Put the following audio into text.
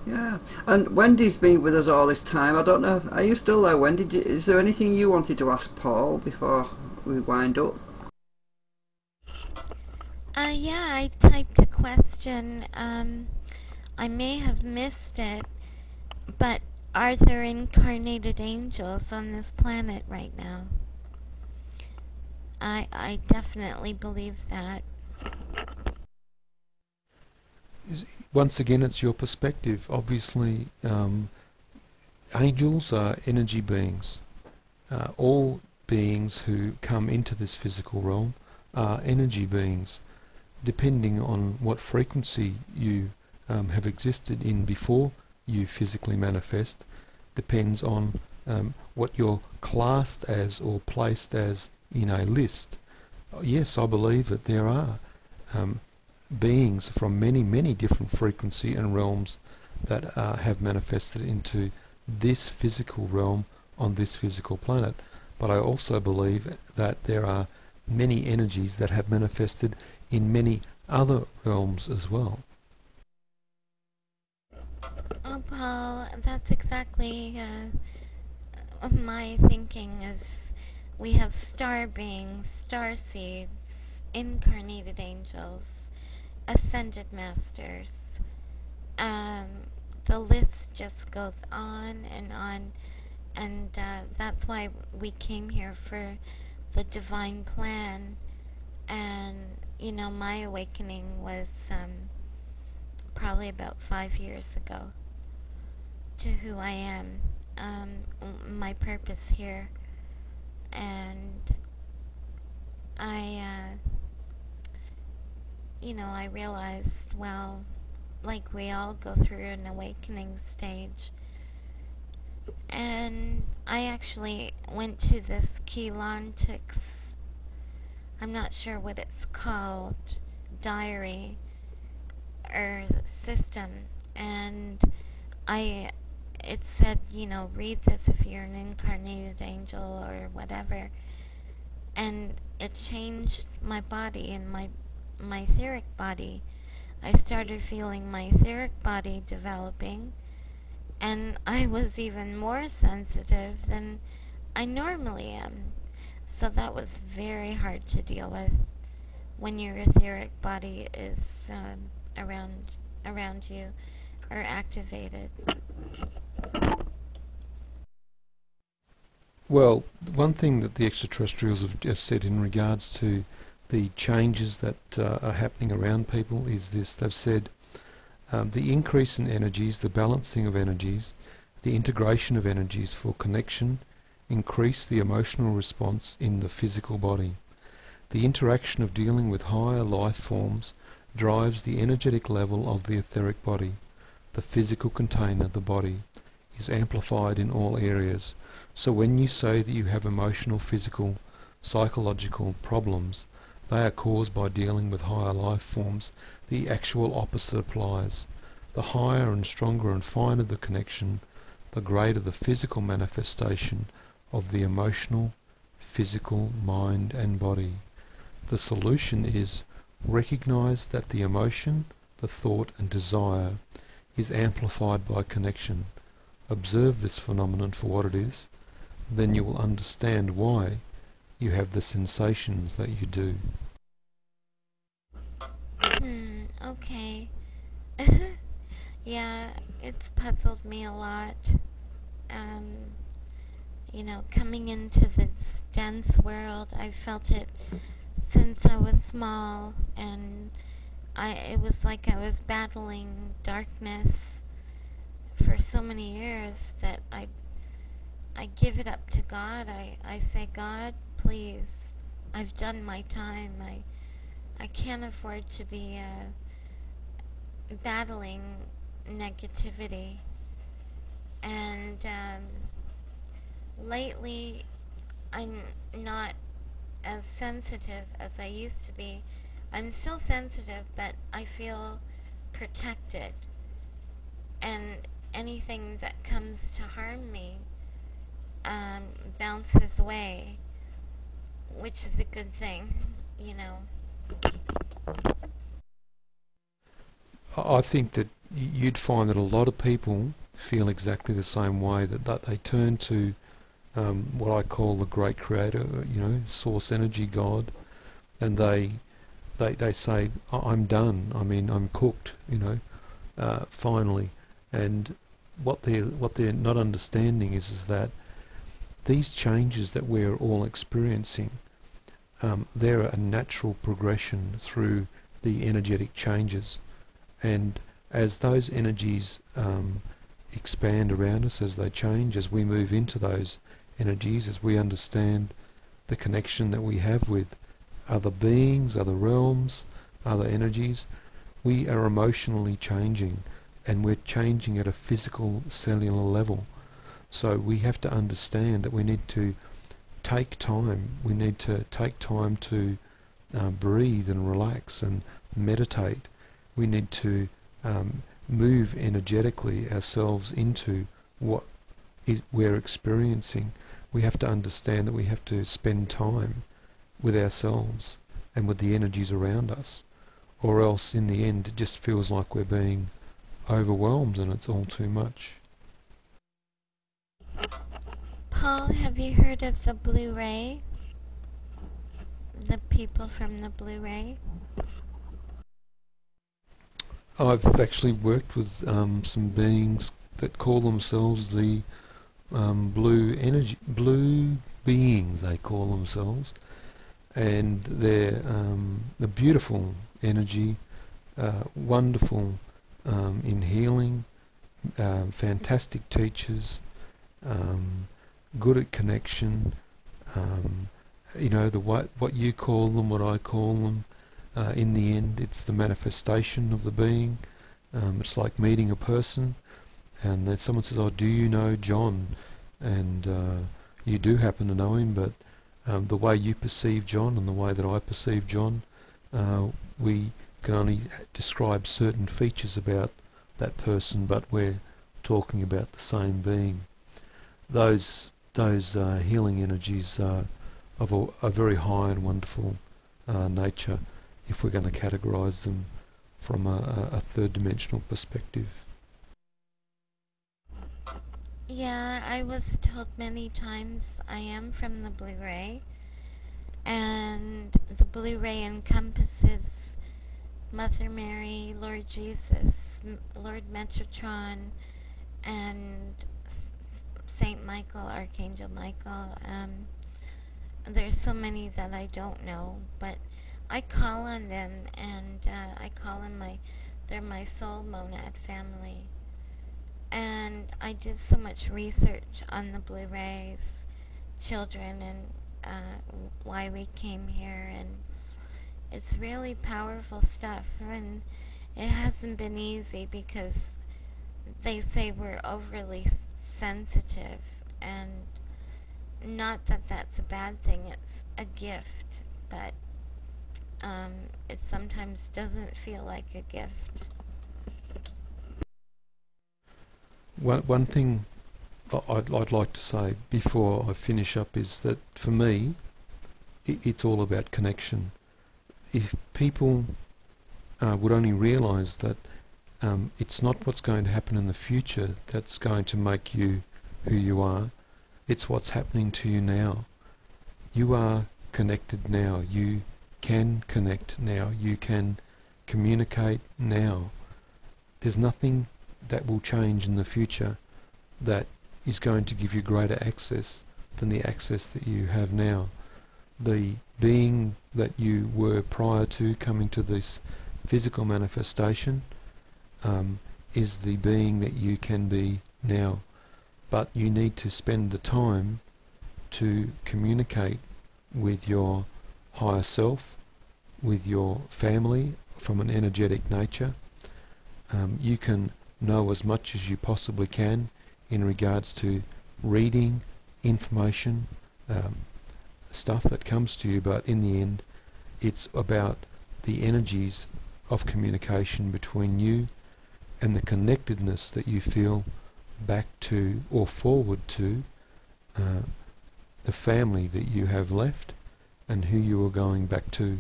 Yeah, and Wendy's been with us all this time. I don't know. Are you still there, Wendy? Is there anything you wanted to ask Paul before we wind up? Yeah, I typed a question. I may have missed it, but are there incarnated angels on this planet right now? I definitely believe that. Once again, it's your perspective. Obviously, angels are energy beings. All beings who come into this physical realm are energy beings, depending on what frequency you have existed in before you physically manifest, depends on what you're classed as or placed as in a list. Yes, I believe that there are um, beings from many, many different frequency and realms that have manifested into this physical realm on this physical planet. But I also believe that there are many energies that have manifested in many other realms as well. Oh, Paul, that's exactly my thinking is we have star beings, star seeds, incarnated angels, ascended masters. Um, the list just goes on and on, and that's why we came here for the divine plan. And my awakening was probably about 5 years ago to who I am, um, my purpose here, and I, I realized, well, like we all go through an awakening stage, and I actually went to this Keylontics, I'm not sure what it's called, diary or system, and I it said, read this if you're an incarnated angel or whatever, and it changed my body and my etheric body. I started feeling my etheric body developing, and I was even more sensitive than I normally am. So that was very hard to deal with when your etheric body is around you or activated. Well, one thing that the extraterrestrials have said in regards to the changes that are happening around people is this. They've said the increase in energies, the balancing of energies, the integration of energies for connection, increase the emotional response in the physical body. The interaction of dealing with higher life forms drives the energetic level of the etheric body. The physical container, the body, is amplified in all areas. So when you say that you have emotional, physical, psychological problems, they are caused by dealing with higher life forms. The actual opposite applies. The higher and stronger and finer the connection, the greater the physical manifestation of the emotional, physical, mind and body. The solution is recognize that the emotion, the thought and desire is amplified by connection. Observe this phenomenon for what it is, then you will understand why you have the sensations that you do. Okay. Yeah, it's puzzled me a lot. Um, coming into this dense world, I felt it since I was small, and it was like I was battling darkness for so many years that I give it up to God. I say, God, please, I've done my time. I can't afford to be battling negativity. And lately, I'm not as sensitive as I used to be. I'm still sensitive, but I feel protected. And anything that comes to harm me um, bounces away, which is a good thing, you know. I think that you'd find that a lot of people feel exactly the same way, that they turn to what I call the great creator, source energy, God, and they say, I'm done, I mean, I'm cooked, finally. And what they're not understanding is that these changes that we're all experiencing, they're a natural progression through the energetic changes. And as those energies expand around us, as they change, as we move into those energies, as we understand the connection that we have with other beings, other realms, other energies, we are emotionally changing, and we're changing at a physical cellular level. So we have to understand that we need to take time. We need to take time to breathe and relax and meditate. We need to move energetically ourselves into what we're experiencing. We have to understand that we have to spend time with ourselves and with the energies around us, or else in the end it just feels like we're being overwhelmed and it's all too much. Paul, have you heard of the Bluray? The people from the Bluray? I've actually worked with some beings that call themselves the blue beings, they call themselves, and they're a beautiful energy, wonderful in healing, fantastic teachers, good at connection. What you call them, what I call them. In the end, it's the manifestation of the being. It's like meeting a person, and then someone says, "Oh, do you know John?" And you do happen to know him, but the way you perceive John and the way that I perceive John, we can only describe certain features about that person, but we're talking about the same being. Those healing energies are of a very high and wonderful nature, if we're going to categorize them from a third dimensional perspective. Yeah, I was told many times I am from the Bluray, and the Bluray encompasses Mother Mary, Lord Jesus, Lord Metatron, and Saint Michael, Archangel Michael. There's so many that I don't know, but I call on them, and I call them they're my soul monad family. And I did so much research on the Blurays, children, and why we came here, and it's really powerful stuff. And it hasn't been easy because they say we're overly sensitive, and not that that's a bad thing, it's a gift, but it sometimes doesn't feel like a gift. One thing I'd like to say before I finish up is that for me, it's all about connection. If people would only realise that it's not what's going to happen in the future that's going to make you who you are, it's what's happening to you now. You are connected now. You can connect now. You can communicate now. There's nothing that will change in the future that is going to give you greater access than the access that you have now. The being that you were prior to coming to this physical manifestation is the being that you can be now. But you need to spend the time to communicate with your higher self, with your family from an energetic nature. You can know as much as you possibly can in regards to reading information, stuff that comes to you, but in the end it's about the energies of communication between you and the connectedness that you feel back to or forward to the family that you have left and who you are going back to.